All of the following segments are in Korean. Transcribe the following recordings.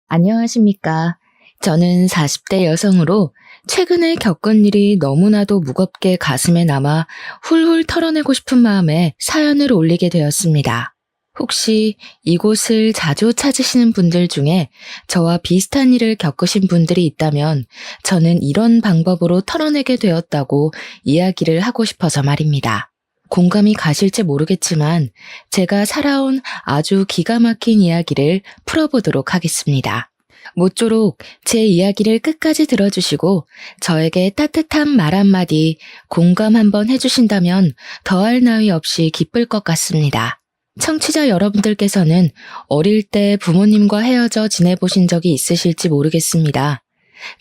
안녕하십니까. 저는 40대 여성으로 최근에 겪은 일이 너무나도 무겁게 가슴에 남아 훌훌 털어내고 싶은 마음에 사연을 올리게 되었습니다. 혹시 이곳을 자주 찾으시는 분들 중에 저와 비슷한 일을 겪으신 분들이 있다면 저는 이런 방법으로 털어내게 되었다고 이야기를 하고 싶어서 말입니다. 공감이 가실지 모르겠지만 제가 살아온 아주 기가 막힌 이야기를 풀어보도록 하겠습니다. 모쪼록 제 이야기를 끝까지 들어주시고 저에게 따뜻한 말 한마디 공감 한번 해주신다면 더할 나위 없이 기쁠 것 같습니다. 청취자 여러분들께서는 어릴 때 부모님과 헤어져 지내보신 적이 있으실지 모르겠습니다.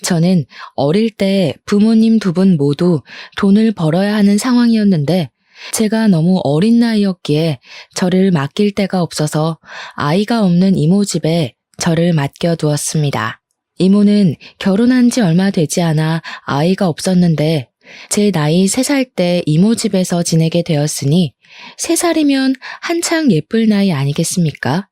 저는 어릴 때 부모님 두 분 모두 돈을 벌어야 하는 상황이었는데 제가 너무 어린 나이였기에 저를 맡길 데가 없어서 아이가 없는 이모 집에 저를 맡겨두었습니다. 이모는 결혼한 지 얼마 되지 않아 아이가 없었는데 제 나이 3살 때 이모 집에서 지내게 되었으니 3살이면 한창 예쁠 나이 아니겠습니까?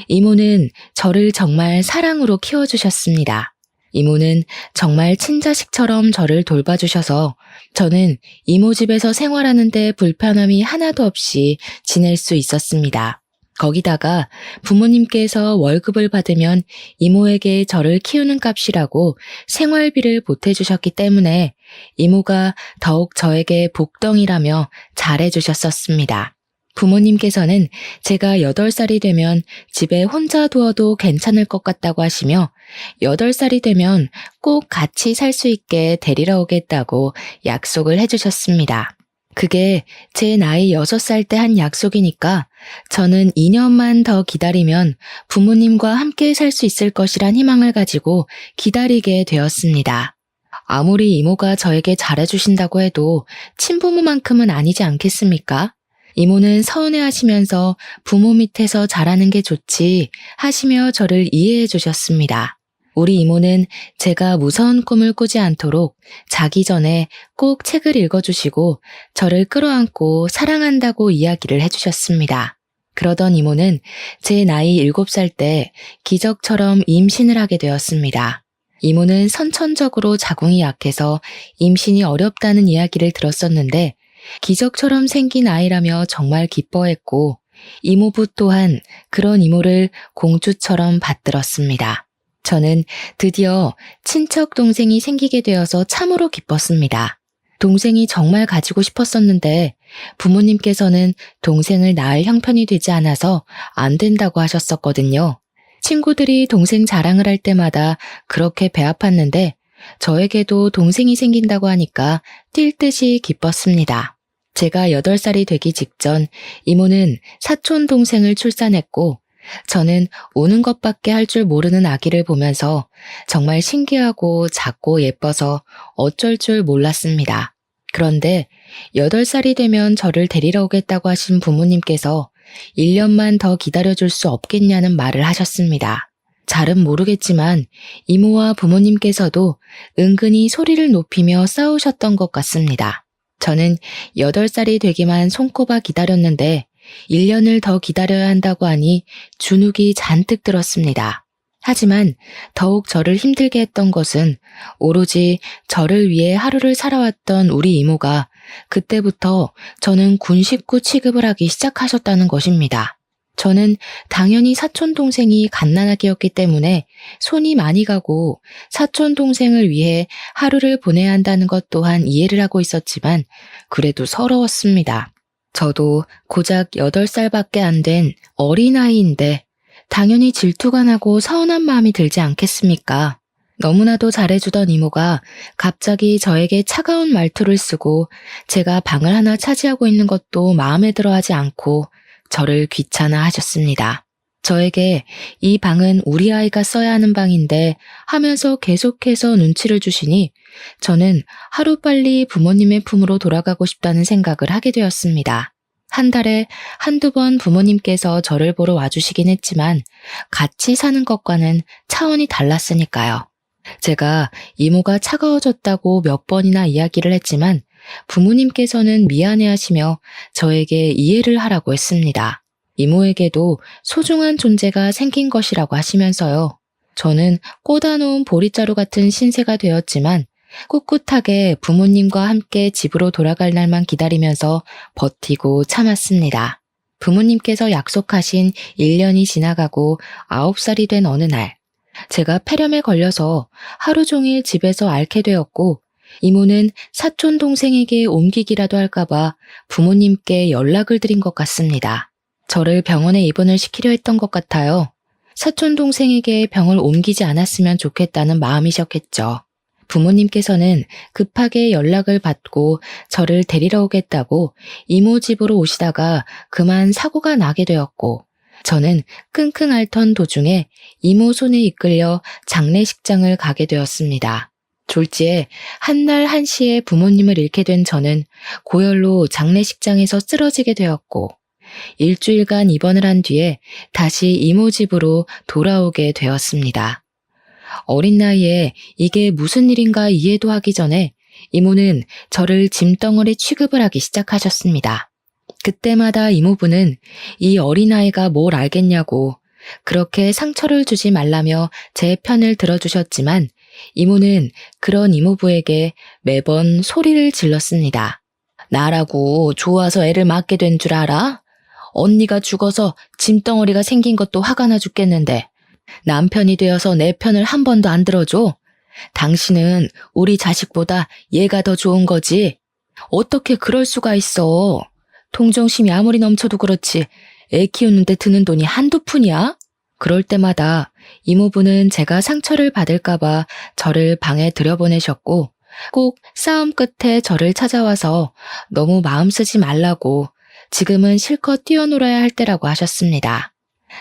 이모는 저를 정말 사랑으로 키워주셨습니다. 이모는 정말 친자식처럼 저를 돌봐주셔서 저는 이모 집에서 생활하는데 불편함이 하나도 없이 지낼 수 있었습니다. 거기다가 부모님께서 월급을 받으면 이모에게 저를 키우는 값이라고 생활비를 보태주셨기 때문에 이모가 더욱 저에게 복덩이라며 잘해주셨었습니다. 부모님께서는 제가 8살이 되면 집에 혼자 두어도 괜찮을 것 같다고 하시며 8살이 되면 꼭 같이 살 수 있게 데리러 오겠다고 약속을 해주셨습니다. 그게 제 나이 6살 때 한 약속이니까 저는 2년만 더 기다리면 부모님과 함께 살 수 있을 것이란 희망을 가지고 기다리게 되었습니다. 아무리 이모가 저에게 잘해주신다고 해도 친부모만큼은 아니지 않겠습니까? 이모는 서운해하시면서 부모 밑에서 자라는 게 좋지 하시며 저를 이해해 주셨습니다. 우리 이모는 제가 무서운 꿈을 꾸지 않도록 자기 전에 꼭 책을 읽어주시고 저를 끌어안고 사랑한다고 이야기를 해주셨습니다. 그러던 이모는 제 나이 7살 때 기적처럼 임신을 하게 되었습니다. 이모는 선천적으로 자궁이 약해서 임신이 어렵다는 이야기를 들었었는데 기적처럼 생긴 아이라며 정말 기뻐했고 이모부 또한 그런 이모를 공주처럼 받들었습니다. 저는 드디어 친척 동생이 생기게 되어서 참으로 기뻤습니다. 동생이 정말 가지고 싶었었는데 부모님께서는 동생을 낳을 형편이 되지 않아서 안 된다고 하셨었거든요. 친구들이 동생 자랑을 할 때마다 그렇게 배 아팠는데 저에게도 동생이 생긴다고 하니까 뛸 듯이 기뻤습니다. 제가 8살이 되기 직전 이모는 사촌 동생을 출산했고 저는 우는 것밖에 할 줄 모르는 아기를 보면서 정말 신기하고 작고 예뻐서 어쩔 줄 몰랐습니다. 그런데 8살이 되면 저를 데리러 오겠다고 하신 부모님께서 1년만 더 기다려줄 수 없겠냐는 말을 하셨습니다. 잘은 모르겠지만 이모와 부모님께서도 은근히 소리를 높이며 싸우셨던 것 같습니다. 저는 8살이 되기만 손꼽아 기다렸는데 1년을 더 기다려야 한다고 하니 주눅이 잔뜩 들었습니다. 하지만 더욱 저를 힘들게 했던 것은 오로지 저를 위해 하루를 살아왔던 우리 이모가 그때부터 저는 군 식구 취급을 하기 시작하셨다는 것입니다. 저는 당연히 사촌 동생이 갓난아기였기 때문에 손이 많이 가고 사촌 동생을 위해 하루를 보내야 한다는 것 또한 이해를 하고 있었지만 그래도 서러웠습니다. 저도 고작 8살밖에 안 된 어린아이인데 당연히 질투가 나고 서운한 마음이 들지 않겠습니까? 너무나도 잘해주던 이모가 갑자기 저에게 차가운 말투를 쓰고 제가 방을 하나 차지하고 있는 것도 마음에 들어하지 않고 저를 귀찮아 하셨습니다. 저에게 이 방은 우리 아이가 써야 하는 방인데 하면서 계속해서 눈치를 주시니 저는 하루빨리 부모님의 품으로 돌아가고 싶다는 생각을 하게 되었습니다. 한 달에 한두 번 부모님께서 저를 보러 와주시긴 했지만 같이 사는 것과는 차원이 달랐으니까요. 제가 이모가 차가워졌다고 몇 번이나 이야기를 했지만 부모님께서는 미안해하시며 저에게 이해를 하라고 했습니다. 이모에게도 소중한 존재가 생긴 것이라고 하시면서요. 저는 꽂아놓은 보리자루 같은 신세가 되었지만 꿋꿋하게 부모님과 함께 집으로 돌아갈 날만 기다리면서 버티고 참았습니다. 부모님께서 약속하신 1년이 지나가고 9살이 된 어느 날, 제가 폐렴에 걸려서 하루 종일 집에서 앓게 되었고, 이모는 사촌 동생에게 옮기기라도 할까봐 부모님께 연락을 드린 것 같습니다. 저를 병원에 입원을 시키려 했던 것 같아요. 사촌 동생에게 병을 옮기지 않았으면 좋겠다는 마음이셨겠죠. 부모님께서는 급하게 연락을 받고 저를 데리러 오겠다고 이모 집으로 오시다가 그만 사고가 나게 되었고, 저는 끙끙 앓던 도중에 이모 손에 이끌려 장례식장을 가게 되었습니다. 졸지에 한날 한시에 부모님을 잃게 된 저는 고열로 장례식장에서 쓰러지게 되었고, 일주일간 입원을 한 뒤에 다시 이모 집으로 돌아오게 되었습니다. 어린 나이에 이게 무슨 일인가 이해도 하기 전에 이모는 저를 짐덩어리 취급을 하기 시작하셨습니다. 그때마다 이모부는 이 어린아이가 뭘 알겠냐고 그렇게 상처를 주지 말라며 제 편을 들어주셨지만, 이모는 그런 이모부에게 매번 소리를 질렀습니다. 나라고 좋아서 애를 맡게 된 줄 알아? 언니가 죽어서 짐덩어리가 생긴 것도 화가 나 죽겠는데 남편이 되어서 내 편을 한 번도 안 들어줘? 당신은 우리 자식보다 얘가 더 좋은 거지. 어떻게 그럴 수가 있어? 동정심이 아무리 넘쳐도 그렇지 애 키우는데 드는 돈이 한두 푼이야? 그럴 때마다 이모부는 제가 상처를 받을까봐 저를 방에 들여보내셨고, 꼭 싸움 끝에 저를 찾아와서 너무 마음 쓰지 말라고 지금은 실컷 뛰어놀아야 할 때라고 하셨습니다.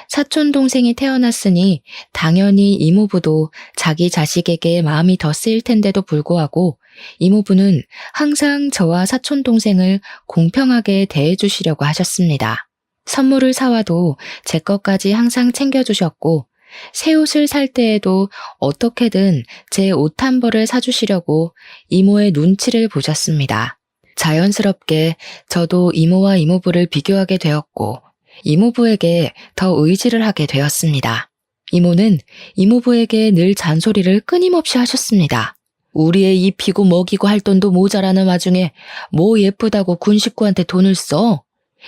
사촌 동생이 태어났으니 당연히 이모부도 자기 자식에게 마음이 더 쓰일 텐데도 불구하고 이모부는 항상 저와 사촌 동생을 공평하게 대해주시려고 하셨습니다. 선물을 사와도 제 것까지 항상 챙겨주셨고, 새 옷을 살 때에도 어떻게든 제 옷 한 벌을 사주시려고 이모의 눈치를 보셨습니다. 자연스럽게 저도 이모와 이모부를 비교하게 되었고, 이모부에게 더 의지를 하게 되었습니다. 이모는 이모부에게 늘 잔소리를 끊임없이 하셨습니다. 우리 애 입히고 먹이고 할 돈도 모자라는 와중에 뭐 예쁘다고 군 식구한테 돈을 써?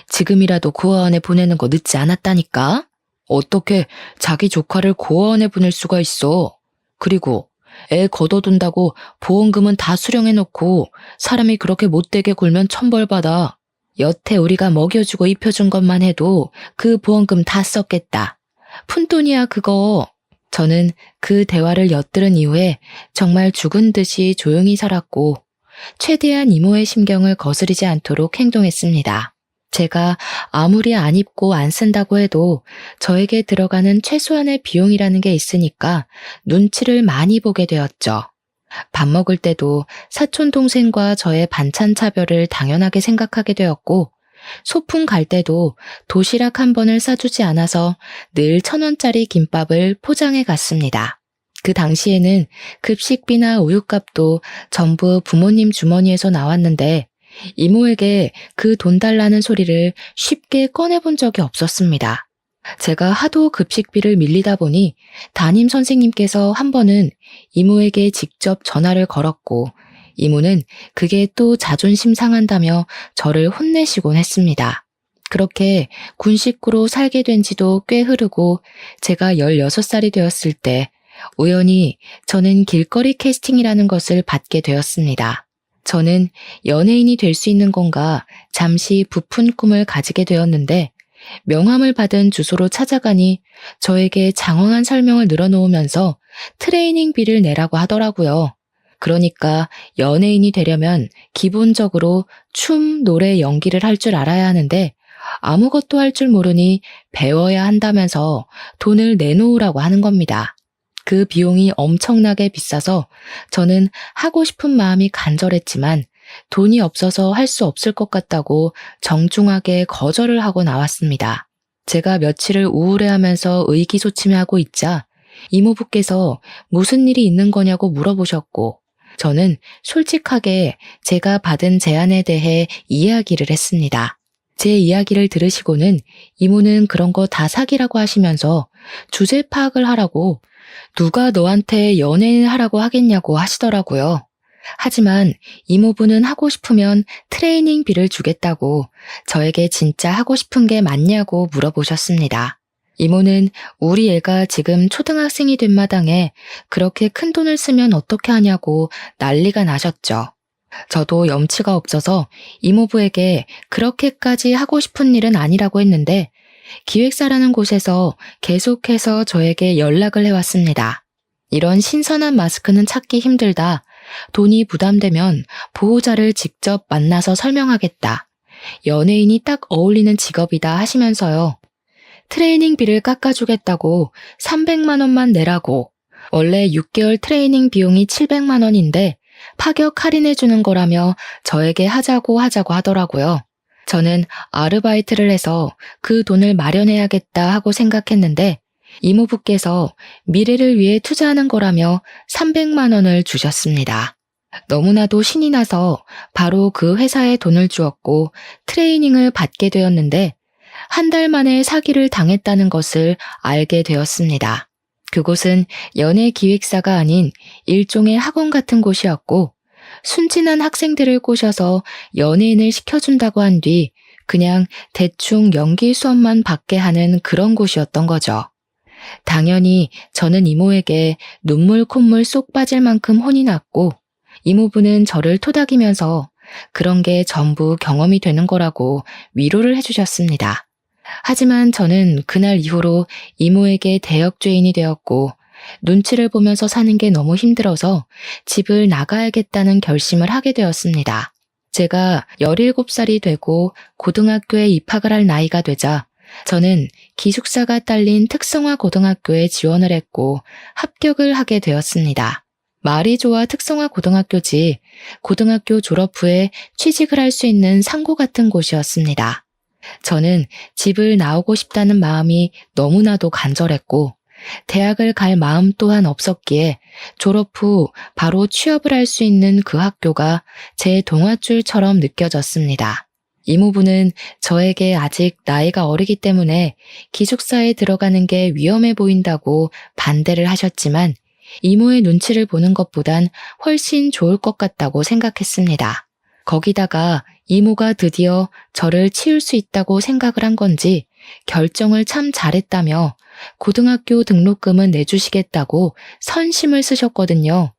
지금이라도 고아원에 보내는 거 늦지 않았다니까? 어떻게 자기 조카를 고아원에 보낼 수가 있어? 그리고 애 걷어둔다고 보험금은 다 수령해놓고 사람이 그렇게 못되게 굴면 천벌받아. 여태 우리가 먹여주고 입혀준 것만 해도 그 보험금 다 썼겠다. 푼돈이야 그거. 저는 그 대화를 엿들은 이후에 정말 죽은 듯이 조용히 살았고, 최대한 이모의 심경을 거스르지 않도록 행동했습니다. 제가 아무리 안 입고 안 쓴다고 해도 저에게 들어가는 최소한의 비용이라는 게 있으니까 눈치를 많이 보게 되었죠. 밥 먹을 때도 사촌 동생과 저의 반찬 차별을 당연하게 생각하게 되었고, 소풍 갈 때도 도시락 한 번을 싸주지 않아서 늘 1,000원짜리 김밥을 포장해 갔습니다. 그 당시에는 급식비나 우유값도 전부 부모님 주머니에서 나왔는데 이모에게 그 돈 달라는 소리를 쉽게 꺼내본 적이 없었습니다. 제가 하도 급식비를 밀리다 보니 담임 선생님께서 한 번은 이모에게 직접 전화를 걸었고, 이모는 그게 또 자존심 상한다며 저를 혼내시곤 했습니다. 그렇게 군 식구로 살게 된 지도 꽤 흐르고, 제가 16살이 되었을 때 우연히 저는 길거리 캐스팅이라는 것을 받게 되었습니다. 저는 연예인이 될 수 있는 건가 잠시 부푼 꿈을 가지게 되었는데, 명함을 받은 주소로 찾아가니 저에게 장황한 설명을 늘어놓으면서 트레이닝비를 내라고 하더라고요. 그러니까 연예인이 되려면 기본적으로 춤, 노래, 연기를 할 줄 알아야 하는데 아무것도 할 줄 모르니 배워야 한다면서 돈을 내놓으라고 하는 겁니다. 그 비용이 엄청나게 비싸서 저는 하고 싶은 마음이 간절했지만 돈이 없어서 할 수 없을 것 같다고 정중하게 거절을 하고 나왔습니다. 제가 며칠을 우울해하면서 의기소침해하고 있자 이모부께서 무슨 일이 있는 거냐고 물어보셨고, 저는 솔직하게 제가 받은 제안에 대해 이야기를 했습니다. 제 이야기를 들으시고는 이모는 그런 거 다 사기라고 하시면서 주제 파악을 하라고 누가 너한테 연예인 하라고 하겠냐고 하시더라고요. 하지만 이모부는 하고 싶으면 트레이닝비를 주겠다고 저에게 진짜 하고 싶은 게 맞냐고 물어보셨습니다. 이모는 우리 애가 지금 초등학생이 된 마당에 그렇게 큰 돈을 쓰면 어떻게 하냐고 난리가 나셨죠. 저도 염치가 없어서 이모부에게 그렇게까지 하고 싶은 일은 아니라고 했는데 기획사라는 곳에서 계속해서 저에게 연락을 해왔습니다. 이런 신선한 마스크는 찾기 힘들다. 돈이 부담되면 보호자를 직접 만나서 설명하겠다. 연예인이 딱 어울리는 직업이다 하시면서요. 트레이닝비를 깎아주겠다고 300만 원만 내라고. 원래 6개월 트레이닝 비용이 700만 원인데 파격 할인해주는 거라며 저에게 하자고 하더라고요. 저는 아르바이트를 해서 그 돈을 마련해야겠다 하고 생각했는데 이모부께서 미래를 위해 투자하는 거라며 300만 원을 주셨습니다. 너무나도 신이 나서 바로 그 회사에 돈을 주었고 트레이닝을 받게 되었는데 한 달 만에 사기를 당했다는 것을 알게 되었습니다. 그곳은 연예 기획사가 아닌 일종의 학원 같은 곳이었고 순진한 학생들을 꼬셔서 연예인을 시켜준다고 한 뒤 그냥 대충 연기 수업만 받게 하는 그런 곳이었던 거죠. 당연히 저는 이모에게 눈물 콧물 쏙 빠질 만큼 혼이 났고 이모부는 저를 토닥이면서 그런 게 전부 경험이 되는 거라고 위로를 해주셨습니다. 하지만 저는 그날 이후로 이모에게 대역죄인이 되었고 눈치를 보면서 사는 게 너무 힘들어서 집을 나가야겠다는 결심을 하게 되었습니다. 제가 17살이 되고 고등학교에 입학을 할 나이가 되자 저는 기숙사가 딸린 특성화 고등학교에 지원을 했고 합격을 하게 되었습니다. 말이 좋아 특성화 고등학교지 고등학교 졸업 후에 취직을 할 수 있는 상고 같은 곳이었습니다. 저는 집을 나오고 싶다는 마음이 너무나도 간절했고 대학을 갈 마음 또한 없었기에 졸업 후 바로 취업을 할 수 있는 그 학교가 제 동아줄처럼 느껴졌습니다. 이모부는 저에게 아직 나이가 어리기 때문에 기숙사에 들어가는 게 위험해 보인다고 반대를 하셨지만 이모의 눈치를 보는 것보단 훨씬 좋을 것 같다고 생각했습니다. 거기다가 이모가 드디어 저를 치울 수 있다고 생각을 한 건지 결정을 참 잘했다며 고등학교 등록금은 내주시겠다고 선심을 쓰셨거든요.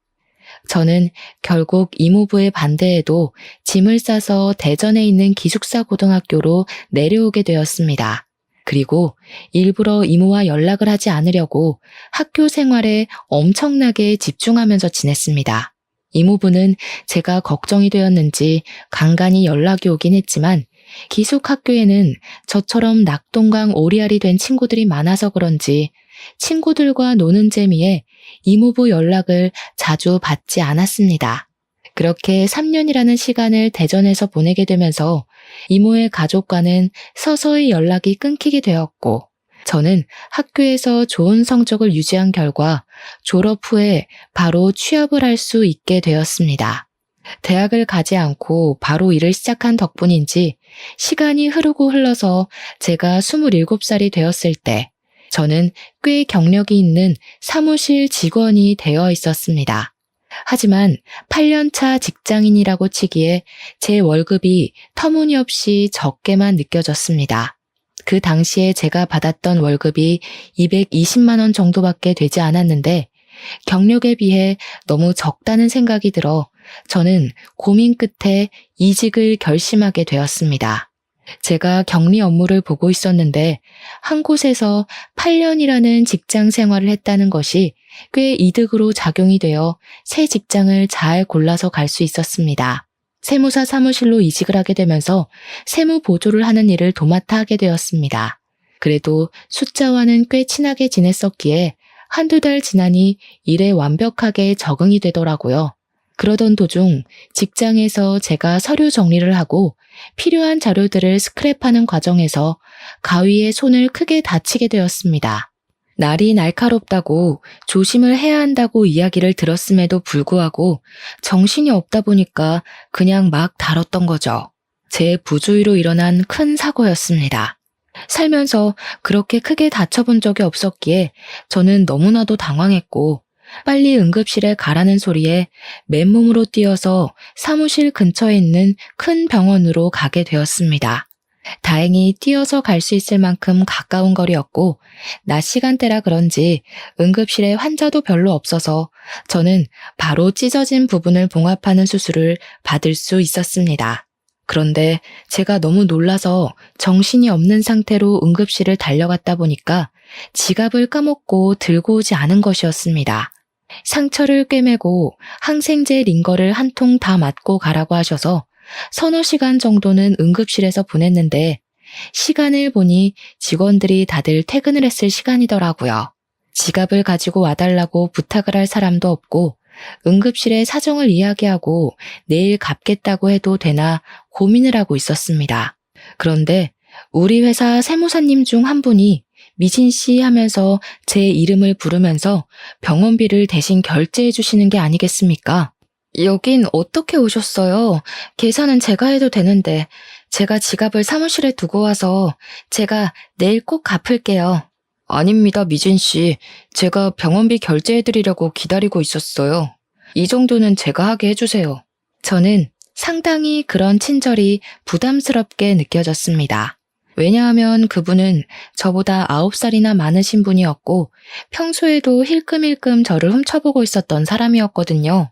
저는 결국 이모부의 반대에도 짐을 싸서 대전에 있는 기숙사 고등학교로 내려오게 되었습니다. 그리고 일부러 이모와 연락을 하지 않으려고 학교 생활에 엄청나게 집중하면서 지냈습니다. 이모부는 제가 걱정이 되었는지 간간히 연락이 오긴 했지만 기숙학교에는 저처럼 낙동강 오리알이 된 친구들이 많아서 그런지 친구들과 노는 재미에 이모부 연락을 자주 받지 않았습니다. 그렇게 3년이라는 시간을 대전에서 보내게 되면서 이모의 가족과는 서서히 연락이 끊기게 되었고 저는 학교에서 좋은 성적을 유지한 결과 졸업 후에 바로 취업을 할 수 있게 되었습니다. 대학을 가지 않고 바로 일을 시작한 덕분인지 시간이 흐르고 흘러서 제가 27살이 되었을 때 저는 꽤 경력이 있는 사무실 직원이 되어 있었습니다. 하지만 8년차 직장인이라고 치기에 제 월급이 터무니없이 적게만 느껴졌습니다. 그 당시에 제가 받았던 월급이 220만 원 정도밖에 되지 않았는데 경력에 비해 너무 적다는 생각이 들어 저는 고민 끝에 이직을 결심하게 되었습니다. 제가 격리 업무를 보고 있었는데 한 곳에서 8년이라는 직장 생활을 했다는 것이 꽤 이득으로 작용이 되어 새 직장을 잘 골라서 갈 수 있었습니다. 세무사 사무실로 이직을 하게 되면서 세무 보조를 하는 일을 도맡아 하게 되었습니다. 그래도 숫자와는 꽤 친하게 지냈었기에 한두 달 지나니 일에 완벽하게 적응이 되더라고요. 그러던 도중 직장에서 제가 서류 정리를 하고 필요한 자료들을 스크랩하는 과정에서 가위에 손을 크게 다치게 되었습니다. 날이 날카롭다고 조심을 해야 한다고 이야기를 들었음에도 불구하고 정신이 없다 보니까 그냥 막 다뤘던 거죠. 제 부주의로 일어난 큰 사고였습니다. 살면서 그렇게 크게 다쳐본 적이 없었기에 저는 너무나도 당황했고 빨리 응급실에 가라는 소리에 맨몸으로 뛰어서 사무실 근처에 있는 큰 병원으로 가게 되었습니다. 다행히 뛰어서 갈 수 있을 만큼 가까운 거리였고 낮 시간대라 그런지 응급실에 환자도 별로 없어서 저는 바로 찢어진 부분을 봉합하는 수술을 받을 수 있었습니다. 그런데 제가 너무 놀라서 정신이 없는 상태로 응급실을 달려갔다 보니까 지갑을 까먹고 들고 오지 않은 것이었습니다. 상처를 꿰매고 항생제 링거를 한 통 다 맞고 가라고 하셔서 서너 시간 정도는 응급실에서 보냈는데 시간을 보니 직원들이 다들 퇴근을 했을 시간이더라고요. 지갑을 가지고 와달라고 부탁을 할 사람도 없고 응급실에 사정을 이야기하고 내일 갚겠다고 해도 되나 고민을 하고 있었습니다. 그런데 우리 회사 세무사님 중 한 분이 미진 씨 하면서 제 이름을 부르면서 병원비를 대신 결제해 주시는 게 아니겠습니까? 여긴 어떻게 오셨어요? 계산은 제가 해도 되는데 제가 지갑을 사무실에 두고 와서 제가 내일 꼭 갚을게요. 아닙니다, 미진 씨. 제가 병원비 결제해 드리려고 기다리고 있었어요. 이 정도는 제가 하게 해주세요. 저는 상당히 그런 친절이 부담스럽게 느껴졌습니다. 왜냐하면 그분은 저보다 9살이나 많으신 분이었고 평소에도 힐끔힐끔 저를 훔쳐보고 있었던 사람이었거든요.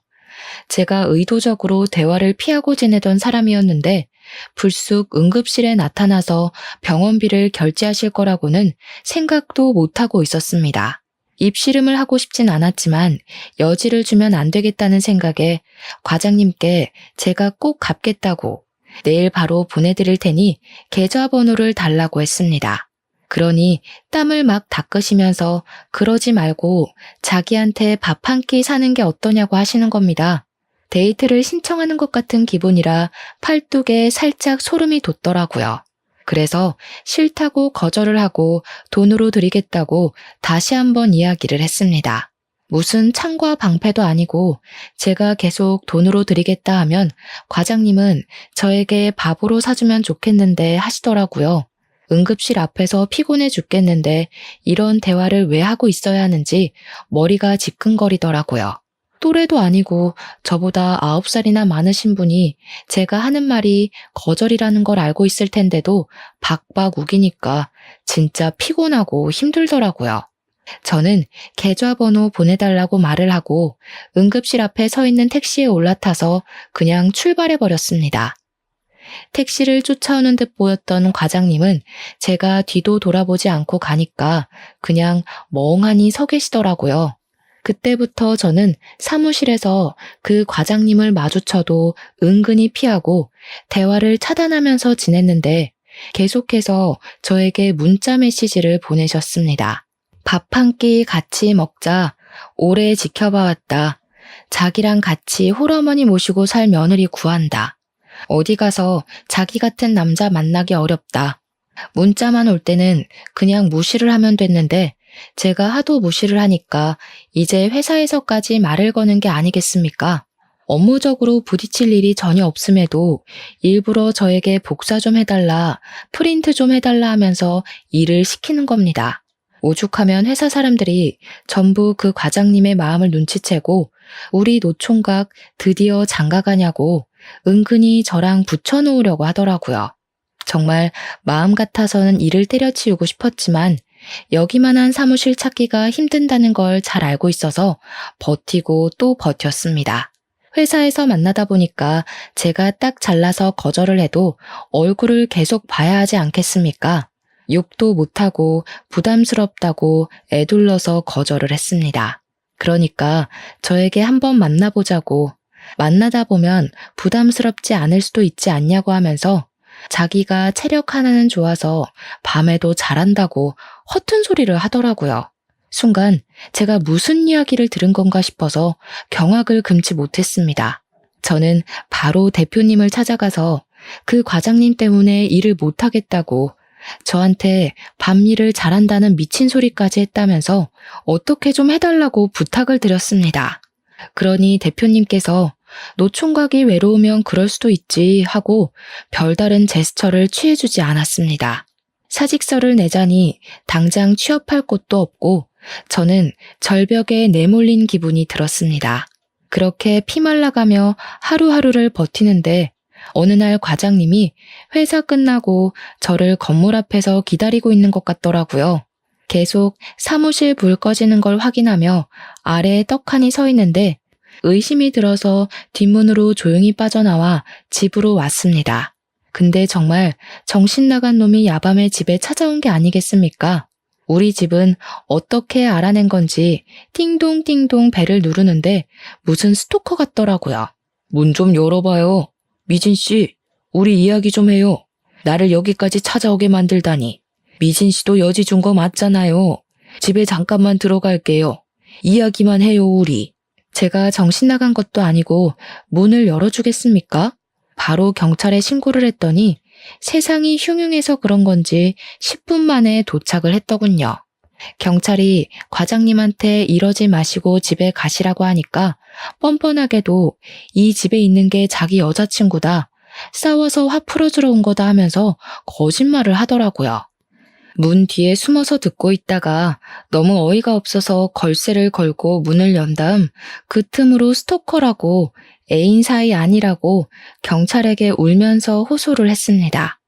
제가 의도적으로 대화를 피하고 지내던 사람이었는데 불쑥 응급실에 나타나서 병원비를 결제하실 거라고는 생각도 못하고 있었습니다. 입씨름을 하고 싶진 않았지만 여지를 주면 안 되겠다는 생각에 과장님께 제가 꼭 갚겠다고 내일 바로 보내드릴 테니 계좌번호를 달라고 했습니다. 그러니 땀을 막 닦으시면서 그러지 말고 자기한테 밥 한 끼 사는 게 어떠냐고 하시는 겁니다. 데이트를 신청하는 것 같은 기분이라 팔뚝에 살짝 소름이 돋더라고요. 그래서 싫다고 거절을 하고 돈으로 드리겠다고 다시 한번 이야기를 했습니다. 무슨 창과 방패도 아니고 제가 계속 돈으로 드리겠다 하면 과장님은 저에게 밥으로 사주면 좋겠는데 하시더라고요. 응급실 앞에서 피곤해 죽겠는데 이런 대화를 왜 하고 있어야 하는지 머리가 지끈거리더라고요. 또래도 아니고 저보다 9살이나 많으신 분이 제가 하는 말이 거절이라는 걸 알고 있을 텐데도 박박 우기니까 진짜 피곤하고 힘들더라고요. 저는 계좌번호 보내달라고 말을 하고 응급실 앞에 서 있는 택시에 올라타서 그냥 출발해버렸습니다. 택시를 쫓아오는 듯 보였던 과장님은 제가 뒤도 돌아보지 않고 가니까 그냥 멍하니 서 계시더라고요. 그때부터 저는 사무실에서 그 과장님을 마주쳐도 은근히 피하고 대화를 차단하면서 지냈는데 계속해서 저에게 문자 메시지를 보내셨습니다. 밥 한 끼 같이 먹자. 오래 지켜봐왔다. 자기랑 같이 홀어머니 모시고 살 며느리 구한다. 어디 가서 자기 같은 남자 만나기 어렵다. 문자만 올 때는 그냥 무시를 하면 됐는데 제가 하도 무시를 하니까 이제 회사에서까지 말을 거는 게 아니겠습니까? 업무적으로 부딪힐 일이 전혀 없음에도 일부러 저에게 복사 좀 해달라, 프린트 좀 해달라 하면서 일을 시키는 겁니다. 오죽하면 회사 사람들이 전부 그 과장님의 마음을 눈치채고 우리 노총각 드디어 장가가냐고 은근히 저랑 붙여놓으려고 하더라고요. 정말 마음 같아서는 일을 때려치우고 싶었지만 여기만한 사무실 찾기가 힘든다는 걸 잘 알고 있어서 버티고 또 버텼습니다. 회사에서 만나다 보니까 제가 딱 잘라서 거절을 해도 얼굴을 계속 봐야 하지 않겠습니까? 욕도 못하고 부담스럽다고 애둘러서 거절을 했습니다. 그러니까 저에게 한번 만나보자고 만나다 보면 부담스럽지 않을 수도 있지 않냐고 하면서 자기가 체력 하나는 좋아서 밤에도 잘한다고 허튼 소리를 하더라고요. 순간 제가 무슨 이야기를 들은 건가 싶어서 경악을 금치 못했습니다. 저는 바로 대표님을 찾아가서 그 과장님 때문에 일을 못하겠다고 저한테 밤일을 잘한다는 미친 소리까지 했다면서 어떻게 좀 해달라고 부탁을 드렸습니다. 그러니 대표님께서 노총각이 외로우면 그럴 수도 있지 하고 별다른 제스처를 취해주지 않았습니다. 사직서를 내자니 당장 취업할 곳도 없고 저는 절벽에 내몰린 기분이 들었습니다. 그렇게 피말라가며 하루하루를 버티는데 어느 날 과장님이 회사 끝나고 저를 건물 앞에서 기다리고 있는 것 같더라고요. 계속 사무실 불 꺼지는 걸 확인하며 아래에 떡하니 서 있는데 의심이 들어서 뒷문으로 조용히 빠져나와 집으로 왔습니다. 근데 정말 정신 나간 놈이 야밤에 집에 찾아온 게 아니겠습니까? 우리 집은 어떻게 알아낸 건지 띵동띵동 벨을 누르는데 무슨 스토커 같더라고요. 문 좀 열어봐요. 미진 씨, 우리 이야기 좀 해요. 나를 여기까지 찾아오게 만들다니. 미진 씨도 여지 준 거 맞잖아요. 집에 잠깐만 들어갈게요. 이야기만 해요, 우리. 제가 정신 나간 것도 아니고 문을 열어주겠습니까? 바로 경찰에 신고를 했더니 세상이 흉흉해서 그런 건지 10분 만에 도착을 했더군요. 경찰이 과장님한테 이러지 마시고 집에 가시라고 하니까 뻔뻔하게도 이 집에 있는 게 자기 여자친구다. 싸워서 화 풀어주러 온 거다 하면서 거짓말을 하더라고요. 문 뒤에 숨어서 듣고 있다가 너무 어이가 없어서 걸쇠를 걸고 문을 연 다음 그 틈으로 스토커라고 애인 사이 아니라고 경찰에게 울면서 호소를 했습니다.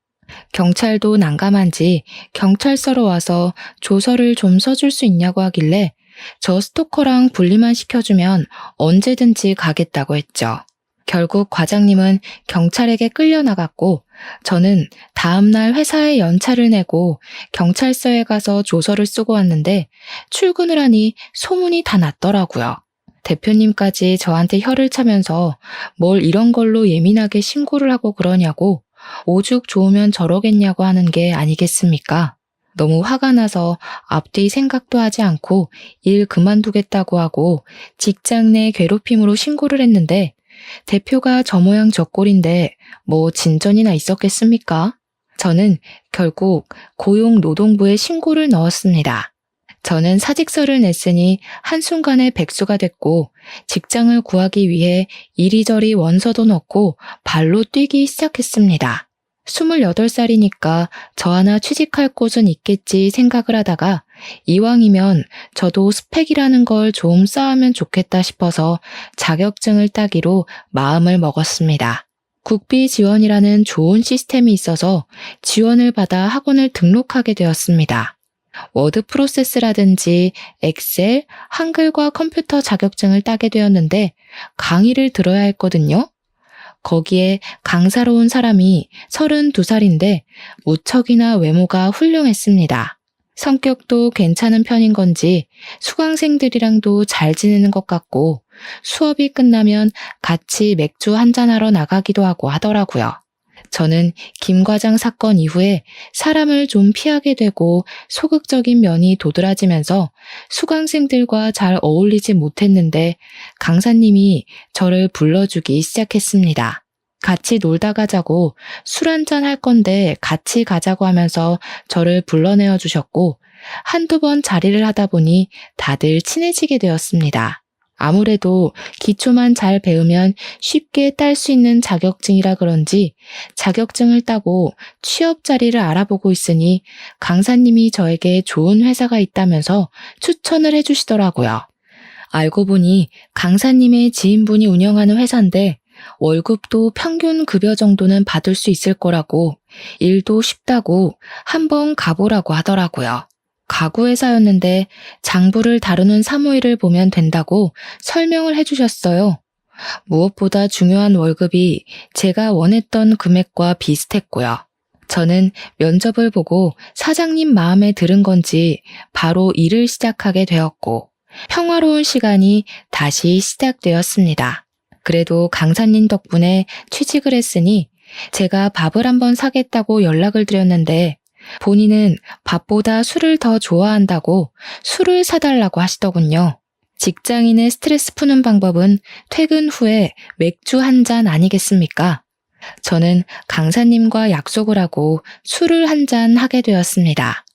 경찰도 난감한지 경찰서로 와서 조서를 좀 써줄 수 있냐고 하길래 저 스토커랑 분리만 시켜주면 언제든지 가겠다고 했죠. 결국 과장님은 경찰에게 끌려나갔고 저는 다음날 회사에 연차를 내고 경찰서에 가서 조서를 쓰고 왔는데 출근을 하니 소문이 다 났더라고요. 대표님까지 저한테 혀를 차면서 뭘 이런 걸로 예민하게 신고를 하고 그러냐고 오죽 좋으면 저러겠냐고 하는 게 아니겠습니까? 너무 화가 나서 앞뒤 생각도 하지 않고 일 그만두겠다고 하고 직장 내 괴롭힘으로 신고를 했는데 대표가 저 모양 저 꼴인데 뭐 진전이나 있었겠습니까? 저는 결국 고용노동부에 신고를 넣었습니다. 저는 사직서를 냈으니 한순간에 백수가 됐고 직장을 구하기 위해 이리저리 원서도 넣고 발로 뛰기 시작했습니다. 28살이니까 저 하나 취직할 곳은 있겠지 생각을 하다가 이왕이면 저도 스펙이라는 걸 좀 쌓으면 좋겠다 싶어서 자격증을 따기로 마음을 먹었습니다. 국비 지원이라는 좋은 시스템이 있어서 지원을 받아 학원을 등록하게 되었습니다. 워드 프로세스라든지 엑셀, 한글과 컴퓨터 자격증을 따게 되었는데 강의를 들어야 했거든요. 거기에 강사로 온 사람이 32살인데 무척이나 외모가 훌륭했습니다. 성격도 괜찮은 편인 건지 수강생들이랑도 잘 지내는 것 같고 수업이 끝나면 같이 맥주 한잔하러 나가기도 하고 하더라고요. 저는 김 과장 사건 이후에 사람을 좀 피하게 되고 소극적인 면이 도드라지면서 수강생들과 잘 어울리지 못했는데 강사님이 저를 불러주기 시작했습니다. 같이 놀다 가자고 술 한잔 할 건데 같이 가자고 하면서 저를 불러내어 주셨고 한두 번 자리를 하다 보니 다들 친해지게 되었습니다. 아무래도 기초만 잘 배우면 쉽게 딸 수 있는 자격증이라 그런지 자격증을 따고 취업 자리를 알아보고 있으니 강사님이 저에게 좋은 회사가 있다면서 추천을 해주시더라고요. 알고 보니 강사님의 지인분이 운영하는 회사인데 월급도 평균 급여 정도는 받을 수 있을 거라고 일도 쉽다고 한번 가보라고 하더라고요. 가구회사였는데 장부를 다루는 사무일을 보면 된다고 설명을 해주셨어요. 무엇보다 중요한 월급이 제가 원했던 금액과 비슷했고요. 저는 면접을 보고 사장님 마음에 들은 건지 바로 일을 시작하게 되었고 평화로운 시간이 다시 시작되었습니다. 그래도 강사님 덕분에 취직을 했으니 제가 밥을 한번 사겠다고 연락을 드렸는데 본인은 밥보다 술을 더 좋아한다고 술을 사달라고 하시더군요. 직장인의 스트레스 푸는 방법은 퇴근 후에 맥주 한 잔 아니겠습니까? 저는 강사님과 약속을 하고 술을 한 잔 하게 되었습니다.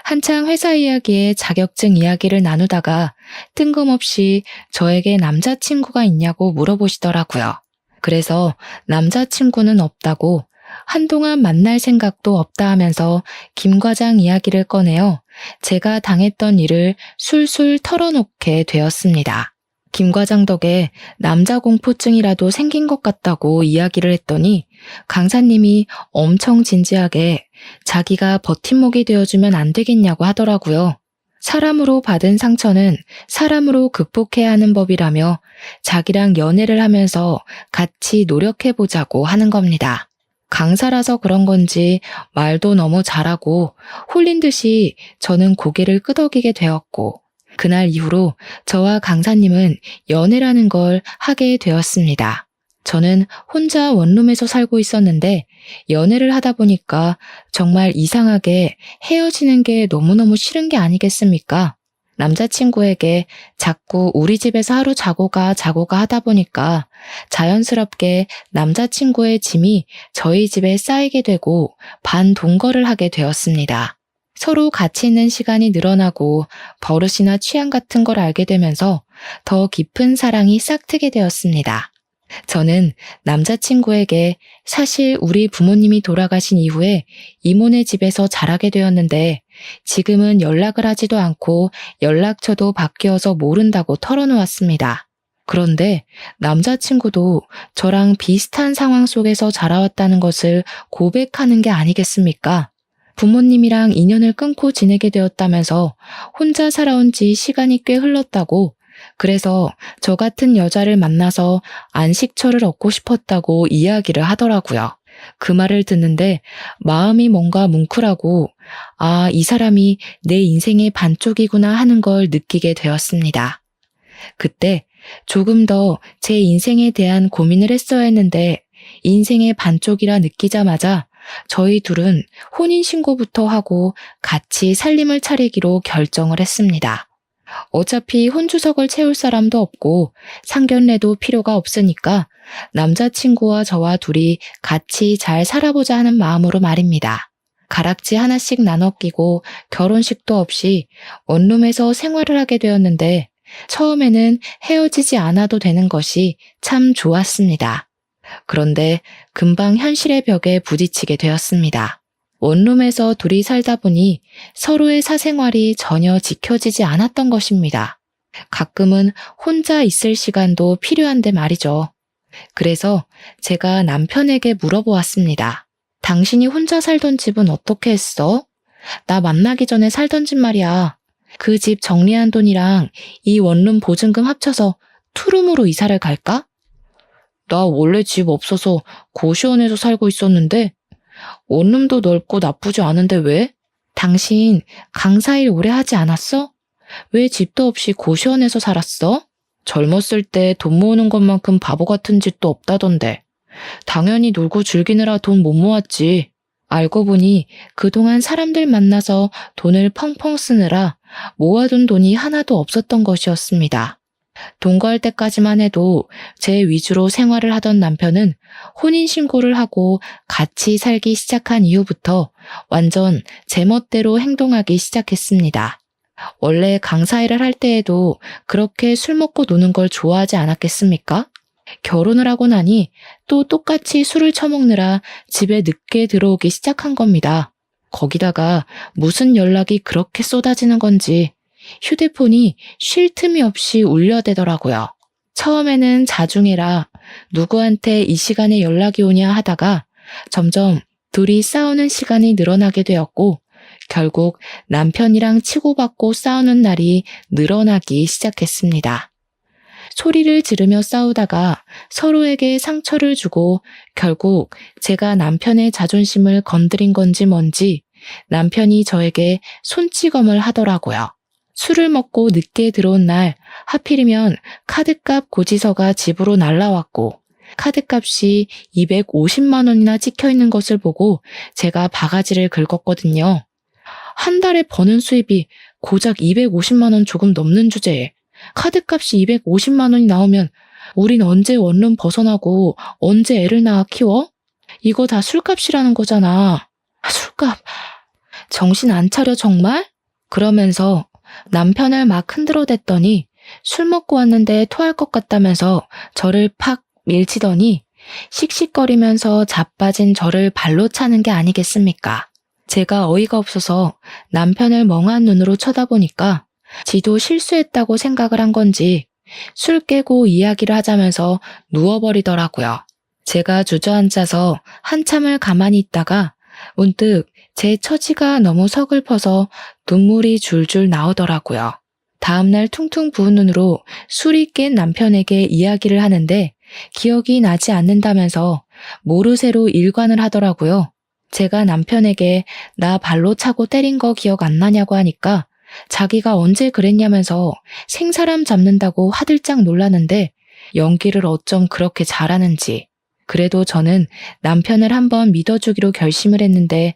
한창 회사 이야기에 자격증 이야기를 나누다가 뜬금없이 저에게 남자친구가 있냐고 물어보시더라고요. 그래서 남자친구는 없다고 한동안 만날 생각도 없다 하면서 김 과장 이야기를 꺼내어 제가 당했던 일을 술술 털어놓게 되었습니다. 김 과장 덕에 남자 공포증이라도 생긴 것 같다고 이야기를 했더니 강사님이 엄청 진지하게 자기가 버팀목이 되어주면 안 되겠냐고 하더라고요. 사람으로 받은 상처는 사람으로 극복해야 하는 법이라며 자기랑 연애를 하면서 같이 노력해보자고 하는 겁니다. 강사라서 그런 건지 말도 너무 잘하고 홀린 듯이 저는 고개를 끄덕이게 되었고 그날 이후로 저와 강사님은 연애라는 걸 하게 되었습니다. 저는 혼자 원룸에서 살고 있었는데 연애를 하다 보니까 정말 이상하게 헤어지는 게 너무너무 싫은 게 아니겠습니까? 남자친구에게 자꾸 우리 집에서 하루 자고 가 하다 보니까 자연스럽게 남자친구의 짐이 저희 집에 쌓이게 되고 반동거를 하게 되었습니다. 서로 같이 있는 시간이 늘어나고 버릇이나 취향 같은 걸 알게 되면서 더 깊은 사랑이 싹트게 되었습니다. 저는 남자친구에게 사실 우리 부모님이 돌아가신 이후에 이모네 집에서 자라게 되었는데 지금은 연락을 하지도 않고 연락처도 바뀌어서 모른다고 털어놓았습니다. 그런데 남자친구도 저랑 비슷한 상황 속에서 자라왔다는 것을 고백하는 게 아니겠습니까? 부모님이랑 인연을 끊고 지내게 되었다면서 혼자 살아온 지 시간이 꽤 흘렀다고 그래서 저 같은 여자를 만나서 안식처를 얻고 싶었다고 이야기를 하더라고요. 그 말을 듣는데 마음이 뭔가 뭉클하고 아, 이 사람이 내 인생의 반쪽이구나 하는 걸 느끼게 되었습니다. 그때 조금 더 제 인생에 대한 고민을 했어야 했는데 인생의 반쪽이라 느끼자마자 저희 둘은 혼인신고부터 하고 같이 살림을 차리기로 결정을 했습니다. 어차피 혼주석을 채울 사람도 없고 상견례도 필요가 없으니까 남자친구와 저와 둘이 같이 잘 살아보자 하는 마음으로 말입니다. 가락지 하나씩 나눠 끼고 결혼식도 없이 원룸에서 생활을 하게 되었는데 처음에는 헤어지지 않아도 되는 것이 참 좋았습니다. 그런데 금방 현실의 벽에 부딪히게 되었습니다. 원룸에서 둘이 살다 보니 서로의 사생활이 전혀 지켜지지 않았던 것입니다. 가끔은 혼자 있을 시간도 필요한데 말이죠. 그래서 제가 남편에게 물어보았습니다. 당신이 혼자 살던 집은 어떻게 했어? 나 만나기 전에 살던 집 말이야. 그 집 정리한 돈이랑 이 원룸 보증금 합쳐서 투룸으로 이사를 갈까? 나 원래 집 없어서 고시원에서 살고 있었는데 원룸도 넓고 나쁘지 않은데 왜? 당신 강사일 오래 하지 않았어? 왜 집도 없이 고시원에서 살았어? 젊었을 때 돈 모으는 것만큼 바보 같은 짓도 없다던데. 당연히 놀고 즐기느라 돈 못 모았지. 알고 보니 그동안 사람들 만나서 돈을 펑펑 쓰느라 모아둔 돈이 하나도 없었던 것이었습니다. 동거할 때까지만 해도 제 위주로 생활을 하던 남편은 혼인신고를 하고 같이 살기 시작한 이후부터 완전 제 멋대로 행동하기 시작했습니다. 원래 강사 일을 할 때에도 그렇게 술 먹고 노는 걸 좋아하지 않았겠습니까? 결혼을 하고 나니 또 똑같이 술을 처먹느라 집에 늦게 들어오기 시작한 겁니다. 거기다가 무슨 연락이 그렇게 쏟아지는 건지 휴대폰이 쉴 틈이 없이 울려대더라고요. 처음에는 자중해라, 누구한테 이 시간에 연락이 오냐 하다가 점점 둘이 싸우는 시간이 늘어나게 되었고 결국 남편이랑 치고받고 싸우는 날이 늘어나기 시작했습니다. 소리를 지르며 싸우다가 서로에게 상처를 주고 결국 제가 남편의 자존심을 건드린 건지 뭔지 남편이 저에게 손찌검을 하더라고요. 술을 먹고 늦게 들어온 날 하필이면 카드값 고지서가 집으로 날라왔고 카드값이 250만 원이나 찍혀 있는 것을 보고 제가 바가지를 긁었거든요. 한 달에 버는 수입이 고작 250만 원 조금 넘는 주제에 카드값이 250만 원이 나오면 우린 언제 원룸 벗어나고 언제 애를 낳아 키워? 이거 다 술값이라는 거잖아. 술값. 정신 안 차려 정말? 그러면서 남편을 막 흔들어댔더니 술 먹고 왔는데 토할 것 같다면서 저를 팍 밀치더니 씩씩거리면서 자빠진 저를 발로 차는 게 아니겠습니까? 제가 어이가 없어서 남편을 멍한 눈으로 쳐다보니까 지도 실수했다고 생각을 한 건지 술 깨고 이야기를 하자면서 누워버리더라고요. 제가 주저앉아서 한참을 가만히 있다가 문득 제 처지가 너무 서글퍼서 눈물이 줄줄 나오더라고요. 다음날 퉁퉁 부은 눈으로 술이 깬 남편에게 이야기를 하는데 기억이 나지 않는다면서 모르쇠로 일관을 하더라고요. 제가 남편에게 나 발로 차고 때린 거 기억 안 나냐고 하니까 자기가 언제 그랬냐면서 생사람 잡는다고 화들짝 놀라는데 연기를 어쩜 그렇게 잘하는지. 그래도 저는 남편을 한번 믿어주기로 결심을 했는데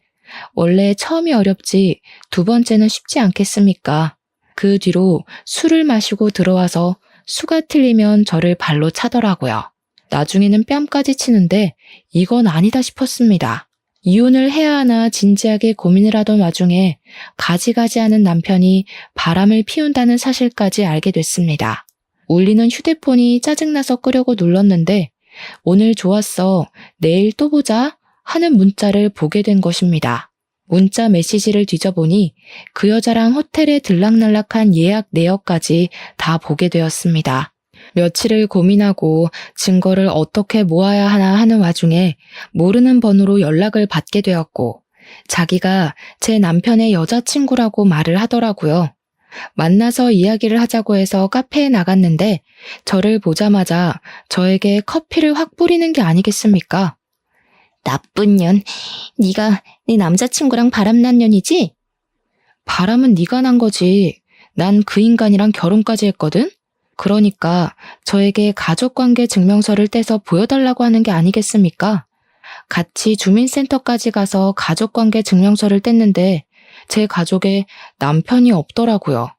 원래 처음이 어렵지 두 번째는 쉽지 않겠습니까? 그 뒤로 술을 마시고 들어와서 수가 틀리면 저를 발로 차더라고요. 나중에는 뺨까지 치는데 이건 아니다 싶었습니다. 이혼을 해야 하나 진지하게 고민을 하던 와중에 가지가지하는 남편이 바람을 피운다는 사실까지 알게 됐습니다. 울리는 휴대폰이 짜증나서 끄려고 눌렀는데 오늘 좋았어, 내일 또 보자 하는 문자를 보게 된 것입니다. 문자 메시지를 뒤져보니 그 여자랑 호텔에 들락날락한 예약 내역까지 다 보게 되었습니다. 며칠을 고민하고 증거를 어떻게 모아야 하나 하는 와중에 모르는 번호로 연락을 받게 되었고 자기가 제 남편의 여자친구라고 말을 하더라고요. 만나서 이야기를 하자고 해서 카페에 나갔는데 저를 보자마자 저에게 커피를 확 뿌리는 게 아니겠습니까? 나쁜 년, 네가 네 남자친구랑 바람난 년이지? 바람은 네가 난 거지. 난 그 인간이랑 결혼까지 했거든? 그러니까 저에게 가족관계 증명서를 떼서 보여달라고 하는 게 아니겠습니까? 같이 주민센터까지 가서 가족관계 증명서를 뗐는데 제 가족에 남편이 없더라고요.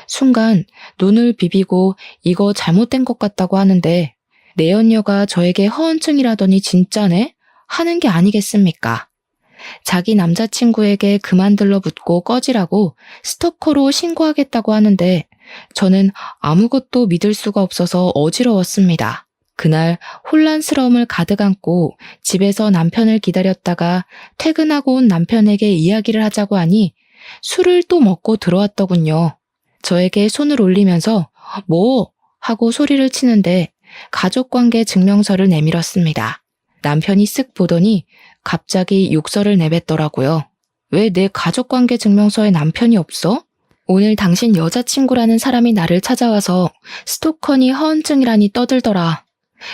순간 눈을 비비고 이거 잘못된 것 같다고 하는데 내연녀가 저에게 허언증이라더니 진짜네? 하는 게 아니겠습니까? 자기 남자친구에게 그만 들러붙고 꺼지라고 스토커로 신고하겠다고 하는데 저는 아무것도 믿을 수가 없어서 어지러웠습니다. 그날 혼란스러움을 가득 안고 집에서 남편을 기다렸다가 퇴근하고 온 남편에게 이야기를 하자고 하니 술을 또 먹고 들어왔더군요. 저에게 손을 올리면서 뭐? 하고 소리를 치는데 가족관계 증명서를 내밀었습니다. 남편이 쓱 보더니 갑자기 욕설을 내뱉더라고요. 왜 내 가족관계 증명서에 남편이 없어? 오늘 당신 여자친구라는 사람이 나를 찾아와서 스토커니 허언증이라니 떠들더라.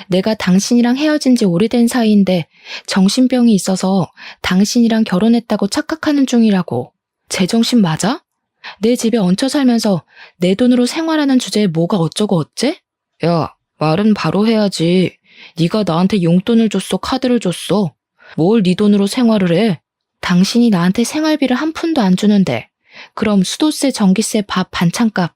내가 당신이랑 헤어진 지 오래된 사이인데 정신병이 있어서 당신이랑 결혼했다고 착각하는 중이라고. 제정신 맞아? 내 집에 얹혀 살면서 내 돈으로 생활하는 주제에 뭐가 어쩌고 어째? 야, 말은 바로 해야지. 네가 나한테 용돈을 줬어, 카드를 줬어. 뭘 네 돈으로 생활을 해? 당신이 나한테 생활비를 한 푼도 안 주는데 그럼 수도세, 전기세, 밥, 반찬값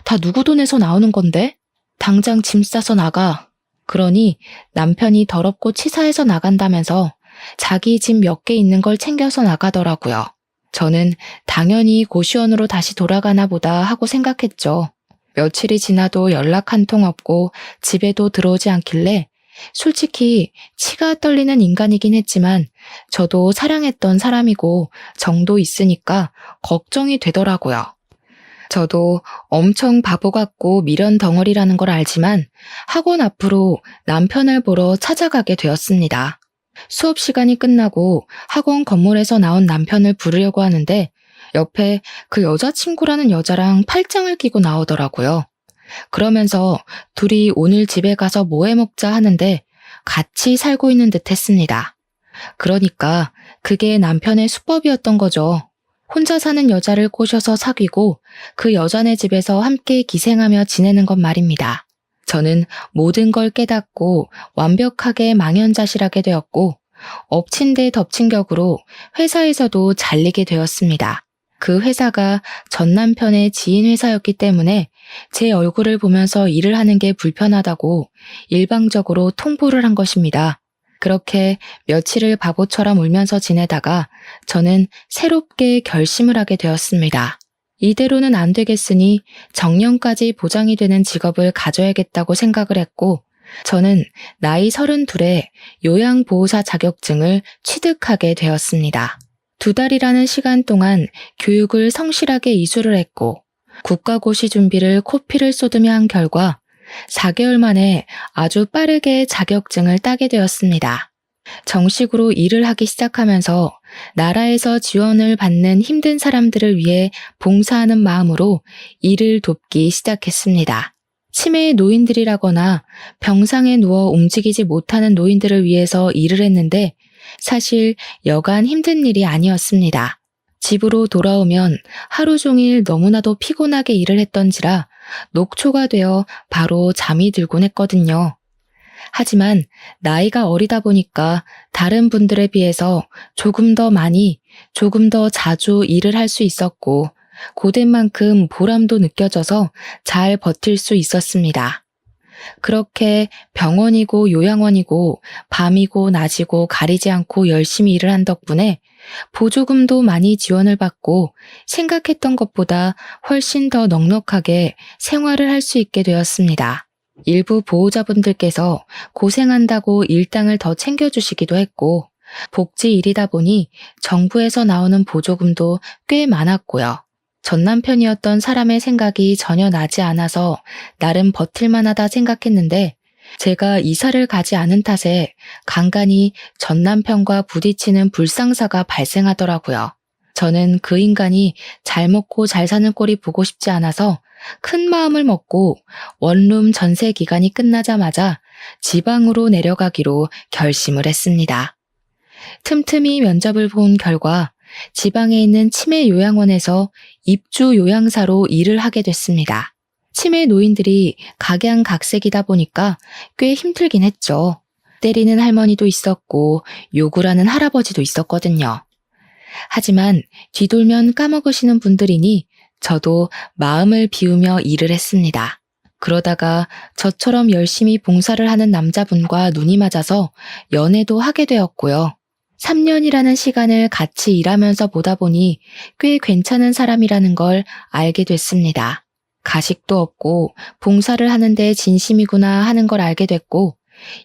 다 누구 돈에서 나오는 건데? 당장 짐 싸서 나가. 그러니 남편이 더럽고 치사해서 나간다면서 자기 집 몇 개 있는 걸 챙겨서 나가더라고요. 저는 당연히 고시원으로 다시 돌아가나 보다 하고 생각했죠. 며칠이 지나도 연락 한 통 없고 집에도 들어오지 않길래 솔직히 치가 떨리는 인간이긴 했지만 저도 사랑했던 사람이고 정도 있으니까 걱정이 되더라고요. 저도 엄청 바보 같고 미련 덩어리라는 걸 알지만 학원 앞으로 남편을 보러 찾아가게 되었습니다. 수업 시간이 끝나고 학원 건물에서 나온 남편을 부르려고 하는데 옆에 그 여자친구라는 여자랑 팔짱을 끼고 나오더라고요. 그러면서 둘이 오늘 집에 가서 뭐 해 먹자 하는데 같이 살고 있는 듯 했습니다. 그러니까 그게 남편의 수법이었던 거죠. 혼자 사는 여자를 꼬셔서 사귀고 그 여자네 집에서 함께 기생하며 지내는 것 말입니다. 저는 모든 걸 깨닫고 완벽하게 망연자실하게 되었고 엎친 데 덮친 격으로 회사에서도 잘리게 되었습니다. 그 회사가 전 남편의 지인 회사였기 때문에 제 얼굴을 보면서 일을 하는 게 불편하다고 일방적으로 통보를 한 것입니다. 그렇게 며칠을 바보처럼 울면서 지내다가 저는 새롭게 결심을 하게 되었습니다. 이대로는 안 되겠으니 정년까지 보장이 되는 직업을 가져야겠다고 생각을 했고 저는 나이 32에 요양보호사 자격증을 취득하게 되었습니다. 2달이라는 시간 동안 교육을 성실하게 이수를 했고 국가고시 준비를 코피를 쏟으며 한 결과 4개월 만에 아주 빠르게 자격증을 따게 되었습니다. 정식으로 일을 하기 시작하면서 나라에서 지원을 받는 힘든 사람들을 위해 봉사하는 마음으로 일을 돕기 시작했습니다. 치매의 노인들이라거나 병상에 누워 움직이지 못하는 노인들을 위해서 일을 했는데 사실 여간 힘든 일이 아니었습니다. 집으로 돌아오면 하루 종일 너무나도 피곤하게 일을 했던지라 녹초가 되어 바로 잠이 들곤 했거든요. 하지만 나이가 어리다 보니까 다른 분들에 비해서 조금 더 많이, 조금 더 자주 일을 할 수 있었고 고된 만큼 보람도 느껴져서 잘 버틸 수 있었습니다. 그렇게 병원이고 요양원이고 밤이고 낮이고 가리지 않고 열심히 일을 한 덕분에 보조금도 많이 지원을 받고 생각했던 것보다 훨씬 더 넉넉하게 생활을 할 수 있게 되었습니다. 일부 보호자분들께서 고생한다고 일당을 더 챙겨주시기도 했고 복지 일이다 보니 정부에서 나오는 보조금도 꽤 많았고요. 전 남편이었던 사람의 생각이 전혀 나지 않아서 나름 버틸만하다 생각했는데 제가 이사를 가지 않은 탓에 간간히 전 남편과 부딪히는 불상사가 발생하더라고요. 저는 그 인간이 잘 먹고 잘 사는 꼴이 보고 싶지 않아서 큰 마음을 먹고 원룸 전세 기간이 끝나자마자 지방으로 내려가기로 결심을 했습니다. 틈틈이 면접을 본 결과 지방에 있는 치매 요양원에서 입주 요양사로 일을 하게 됐습니다. 치매 노인들이 각양각색이다 보니까 꽤 힘들긴 했죠. 때리는 할머니도 있었고 욕을 하는 할아버지도 있었거든요. 하지만 뒤돌면 까먹으시는 분들이니 저도 마음을 비우며 일을 했습니다. 그러다가 저처럼 열심히 봉사를 하는 남자분과 눈이 맞아서 연애도 하게 되었고요. 3년이라는 시간을 같이 일하면서 보다 보니 꽤 괜찮은 사람이라는 걸 알게 됐습니다. 가식도 없고 봉사를 하는데 진심이구나 하는 걸 알게 됐고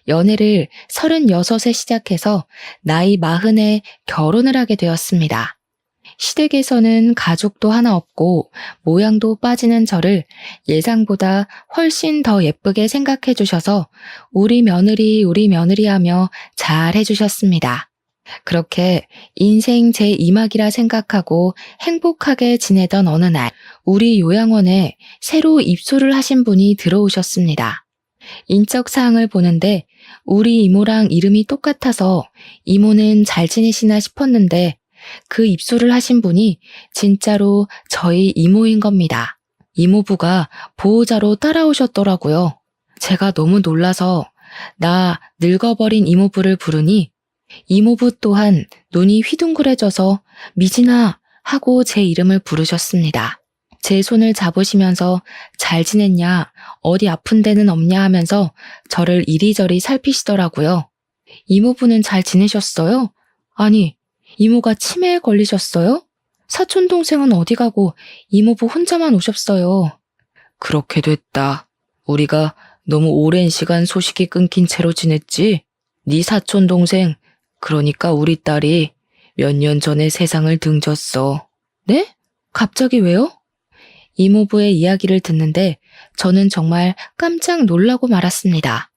연애를 36에 시작해서 나이 40에 결혼을 하게 되었습니다. 시댁에서는 가족도 하나 없고 모양도 빠지는 저를 예상보다 훨씬 더 예쁘게 생각해 주셔서 우리 며느리 하며 잘 해주셨습니다. 그렇게 인생 제2막이라 생각하고 행복하게 지내던 어느 날 우리 요양원에 새로 입소를 하신 분이 들어오셨습니다. 인적사항을 보는데 우리 이모랑 이름이 똑같아서 이모는 잘 지내시나 싶었는데 그 입소를 하신 분이 진짜로 저희 이모인 겁니다. 이모부가 보호자로 따라오셨더라고요. 제가 너무 놀라서 나 늙어버린 이모부를 부르니 이모부 또한 눈이 휘둥그레져서 미진아 하고 제 이름을 부르셨습니다. 제 손을 잡으시면서 잘 지냈냐, 어디 아픈 데는 없냐 하면서 저를 이리저리 살피시더라고요. 이모부는 잘 지내셨어요? 아니, 이모가 치매에 걸리셨어요? 사촌 동생은 어디 가고 이모부 혼자만 오셨어요. 그렇게 됐다. 우리가 너무 오랜 시간 소식이 끊긴 채로 지냈지? 네 사촌 동생, 그러니까 우리 딸이 몇 년 전에 세상을 등졌어. 네? 갑자기 왜요? 이모부의 이야기를 듣는데 저는 정말 깜짝 놀라고 말았습니다.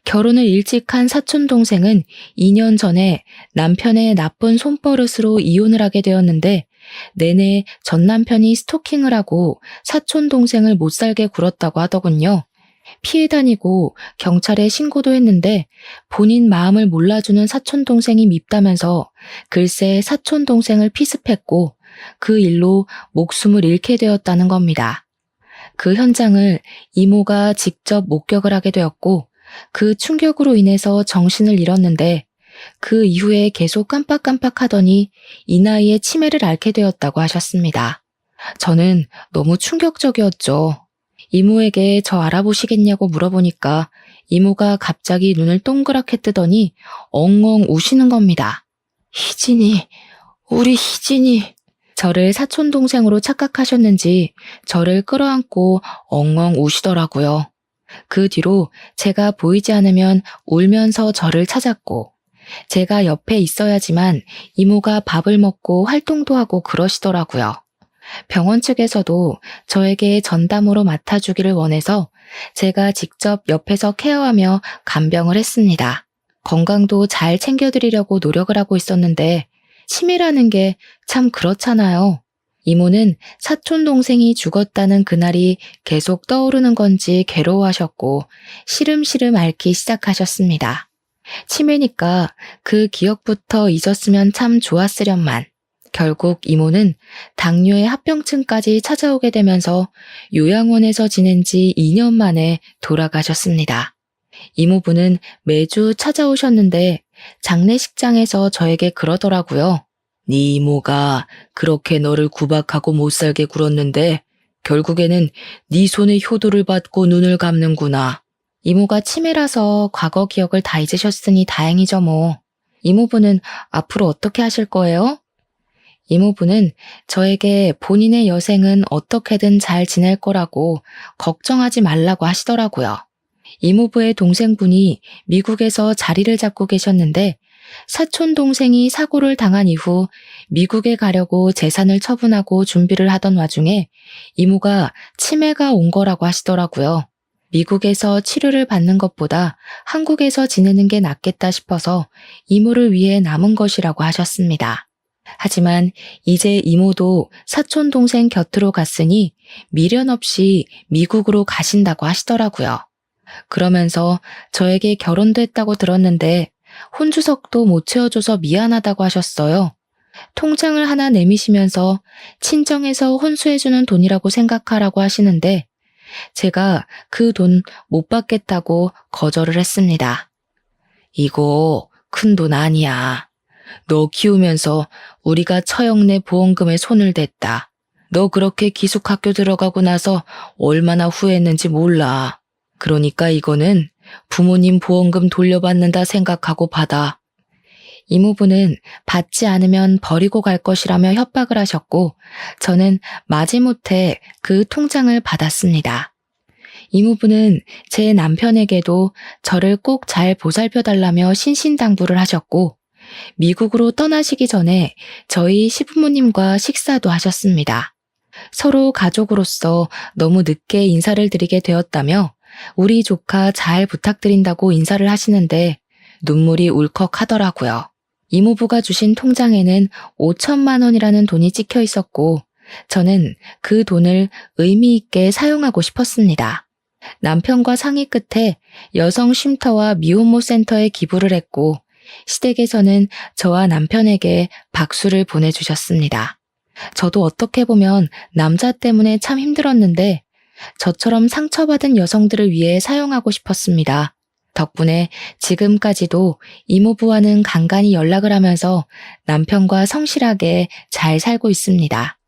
결혼을 일찍 한 사촌 동생은 2년 전에 남편의 나쁜 손버릇으로 이혼을 하게 되었는데 내내 전 남편이 스토킹을 하고 사촌 동생을 못 살게 굴었다고 하더군요. 피해 다니고 경찰에 신고도 했는데 본인 마음을 몰라주는 사촌 동생이 밉다면서 글쎄 사촌 동생을 피습했고 그 일로 목숨을 잃게 되었다는 겁니다. 그 현장을 이모가 직접 목격을 하게 되었고 그 충격으로 인해서 정신을 잃었는데 그 이후에 계속 깜빡깜빡하더니 이 나이에 치매를 앓게 되었다고 하셨습니다. 저는 너무 충격적이었죠. 이모에게 저 알아보시겠냐고 물어보니까 이모가 갑자기 눈을 동그랗게 뜨더니 엉엉 우시는 겁니다. 희진이, 우리 희진이. 저를 사촌동생으로 착각하셨는지 저를 끌어안고 엉엉 우시더라고요. 그 뒤로 제가 보이지 않으면 울면서 저를 찾았고, 제가 옆에 있어야지만 이모가 밥을 먹고 활동도 하고 그러시더라고요. 병원 측에서도 저에게 전담으로 맡아주기를 원해서 제가 직접 옆에서 케어하며 간병을 했습니다. 건강도 잘 챙겨드리려고 노력을 하고 있었는데 치매라는 게 참 그렇잖아요. 이모는 사촌 동생이 죽었다는 그날이 계속 떠오르는 건지 괴로워하셨고 시름시름 앓기 시작하셨습니다. 치매니까 그 기억부터 잊었으면 참 좋았으련만 결국 이모는 당뇨의 합병증까지 찾아오게 되면서 요양원에서 지낸 지 2년 만에 돌아가셨습니다. 이모부는 매주 찾아오셨는데 장례식장에서 저에게 그러더라고요. 네 이모가 그렇게 너를 구박하고 못살게 굴었는데 결국에는 네 손에 효도를 받고 눈을 감는구나. 이모가 치매라서 과거 기억을 다 잊으셨으니 다행이죠 뭐. 이모부는 앞으로 어떻게 하실 거예요? 이모부는 저에게 본인의 여생은 어떻게든 잘 지낼 거라고 걱정하지 말라고 하시더라고요. 이모부의 동생분이 미국에서 자리를 잡고 계셨는데 사촌 동생이 사고를 당한 이후 미국에 가려고 재산을 처분하고 준비를 하던 와중에 이모가 치매가 온 거라고 하시더라고요. 미국에서 치료를 받는 것보다 한국에서 지내는 게 낫겠다 싶어서 이모를 위해 남은 것이라고 하셨습니다. 하지만 이제 이모도 사촌 동생 곁으로 갔으니 미련 없이 미국으로 가신다고 하시더라고요. 그러면서 저에게 결혼도 했다고 들었는데 혼주석도 못 채워줘서 미안하다고 하셨어요. 통장을 하나 내미시면서 친정에서 혼수해주는 돈이라고 생각하라고 하시는데 제가 그 돈 못 받겠다고 거절을 했습니다. 이거 큰 돈 아니야. 너 키우면서 우리가 처형내 보험금에 손을 댔다. 너 그렇게 기숙학교 들어가고 나서 얼마나 후회했는지 몰라. 그러니까 이거는 부모님 보험금 돌려받는다 생각하고 받아. 이모부는 받지 않으면 버리고 갈 것이라며 협박을 하셨고 저는 마지못해 그 통장을 받았습니다. 이모부는 제 남편에게도 저를 꼭 잘 보살펴달라며 신신당부를 하셨고 미국으로 떠나시기 전에 저희 시부모님과 식사도 하셨습니다. 서로 가족으로서 너무 늦게 인사를 드리게 되었다며 우리 조카 잘 부탁드린다고 인사를 하시는데 눈물이 울컥하더라고요. 이모부가 주신 통장에는 5천만 원이라는 돈이 찍혀 있었고 저는 그 돈을 의미 있게 사용하고 싶었습니다. 남편과 상의 끝에 여성 쉼터와 미혼모 센터에 기부를 했고 시댁에서는 저와 남편에게 박수를 보내주셨습니다. 저도 어떻게 보면 남자 때문에 참 힘들었는데 저처럼 상처받은 여성들을 위해 사용하고 싶었습니다. 덕분에 지금까지도 이모부와는 간간히 연락을 하면서 남편과 성실하게 잘 살고 있습니다.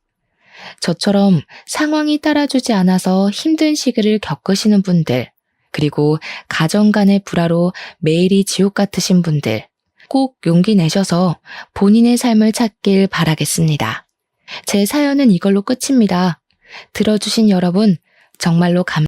저처럼 상황이 따라주지 않아서 힘든 시기를 겪으시는 분들, 그리고 가정 간의 불화로 매일이 지옥 같으신 분들, 꼭 용기 내셔서 본인의 삶을 찾길 바라겠습니다. 제 사연은 이걸로 끝입니다. 들어주신 여러분, 정말로 감사합니다.